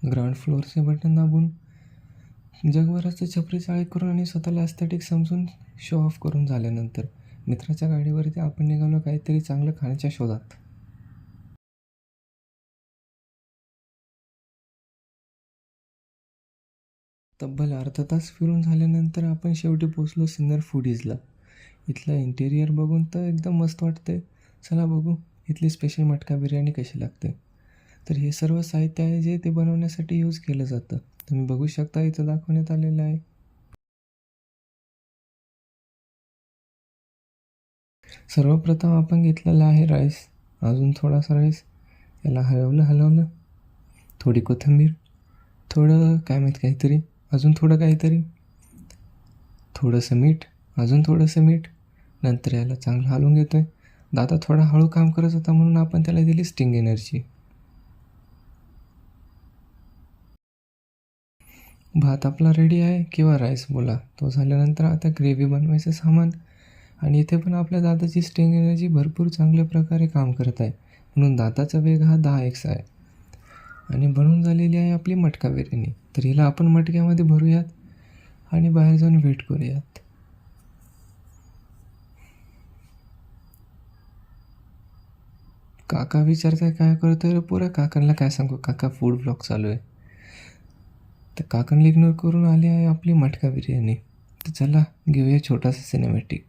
Ground फ्लोअरचे button दाबून जगभराचं छपरी चाळी करून आणि स्वतःला ॲस्थेटिक समजून शो ऑफ करून झाल्यानंतर मित्राच्या गाडीवरती आपण निघालो काहीतरी चांगलं खाण्याच्या शोधात. तब्बल अर्धा तास फिरून झाल्यानंतर आपण शेवटी पोचलो सिन्नर फूडीजला. इथलं इंटेरियर बघून तर एकदम मस्त वाटते. चला बघू इथली स्पेशल मटका बिर्याणी कशी लागते. तर हे सर्व साहित्य आहे जे ते बनवण्यासाठी यूज केलं जातं. तुम्ही बघू शकता इथं दाखवण्यात आलेलं आहे. सर्वप्रथम आपण घेतलेला आहे राईस. अजून थोडासा राईस. याला हलवलं. थोडी कोथिंबीर, थोडं काय माहीत काहीतरी, अजून थोडं काहीतरी, थोडंसं मीठ, अजून थोडंसं मीठ. नंतर याला चांगलं हलवून घेतो आहे. दादा थोडा हळू काम करत होता म्हणून आपण त्याला दिली स्टिंग एनर्जी. भात आपला रेडी आहे किंवा राईस बोला. तो झाल्यानंतर आता ग्रेव्ही बनवायचं सामान. आणि इथे पण आपल्या दादाची स्टिंग एनर्जी भरपूर चांगल्या प्रकारे काम करत आहे म्हणून दाताचा वेग हा 10x आहे. आणि बनवून झालेली आहे आपली मटका बिर्याणी. तर हिला आपण मटक्यामध्ये भरूयात आणि बाहेर जाऊन वेट करूयात. काका विचारताय काय करतोय रे पुरा. काकांना काय सांगू, काका फूड ब्लॉग चालू आहे. तर काकांना इग्नोर करून आली आहे आपली मटका बिर्याणी. तर चला घेऊया छोटासा सिनेमॅटिक.